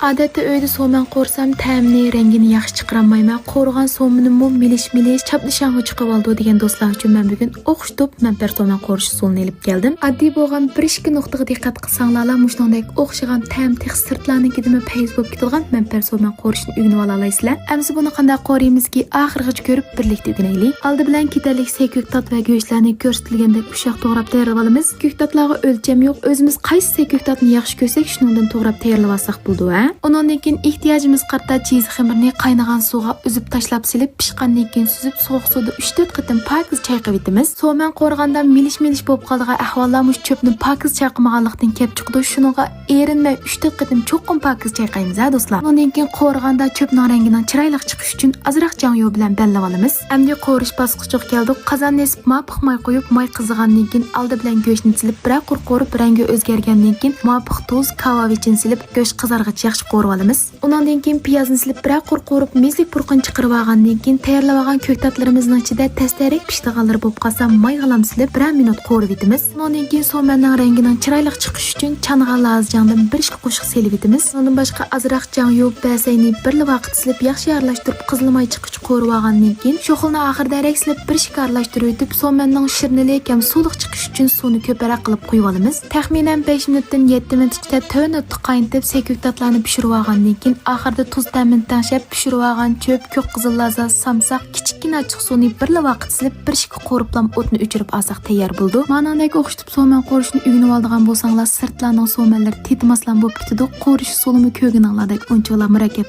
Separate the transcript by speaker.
Speaker 1: Odatda uyda so'man qo'rsam, ta'mini, rangini yaxshi chiqarmayman. Qo'rg'an so'minimni milish chaplashang'i chiqib oldi degan do'stlar uchun men bugun o'xshitib manpar so'man qo'rish usulini olib keldim. Oddiy bo'lgan 1-2 nuqtaga diqqat qilsanglar, mushundek o'xshagan ta'm tex sirtlarnikidimi payz bo'lib ketadigan manpar so'man qo'rishni o'rganib olasizlar. Endi buni qanday qo'raymizki, oxirigacha ko'rib birlikda o'rganaylik. Oldi bilan ketarlik ko'ktat va go'shtlarni ko'rsatilgandek ushoq to'g'rab tayyorlab olamiz. Ko'ktatlarga o'lcham yo'q. O'zimiz qaysi ko'ktatni yaxshi ko'rsak, shundan to'g'rab tayyorlab olsak bo'ldi. Undan keyin ehtiyojimiz qarta cheese xamirni qaynagan suvga uzib tashlab silib, pishgandan keyin suzib, sovuq suvda 3-4 qatim pokiz chayqab etamiz. So'man qo'rganda milish bo'lib qolgan ahvollar mush cho'pni pokiz chayqamaganlikdan kelib chiqdi. Shuningga erinmay 3-4 qatim cho'qqin pokiz chayqaymiz, do'stlar. Undan keyin qo'rganda cho'pning rangidan chiroyli chiqish uchun azroq janyo bilan bellab olamiz. Endi qo'rish bosqichiga keldik. Qozonni nesib mopiq may qo'yib, may qizigandan keyin oldi bilan go'shtni silib, bir qo'rib rangi o'zgargandan keyin mopiq tuz, kavavichin silib, go'sht qizargach yaxshi qo'rib olamiz. Undan keyin piyozni silib, bir qo'rib mezlik purqin chiqarib olgandan keyin tayyorlab olgan ko'ktatlarimizning ichida tastarak pishdiganlar bo'lib qolsa, may g'alam silib 1 minut qo'rib etamiz. Undan keyin so'manning rangining chiroyli chiqish uchun changal lazjandan 1 qo'shiq silib etamiz. Undan boshqa azroq janyo basayni bir vaqt silib yaxshi aralashtirib qizilmay chiqish qo'rib olgandan keyin sho'xilni oxirida silib 1 aralashtirib o'tib, so'manning shirinlik ham suvliq chiqish uchun suvni ko'proq qilib qo'yib olamiz. Taxminan 5 minutdan 7 minutgacha to'yni qaynatib, ko'ktatlarni pishirib olgandan keyin oxirida tuz ta'min tanshab pishirib olgan cho'p, ko'k qizil laza, samsaq, kichkina ochiq suvni bir vaqt silib 1 qo'riblam o'tni o'chirib olsak tayyor bo'ldi. Manandek o'xshitib so'man qo'rishni o'rganib oldigan bo'lsanglar, sirtlarning so'manlar tetmaslan bo'lib ketadi. Qo'rish usulini ko'rganinglardek unchalar murakkab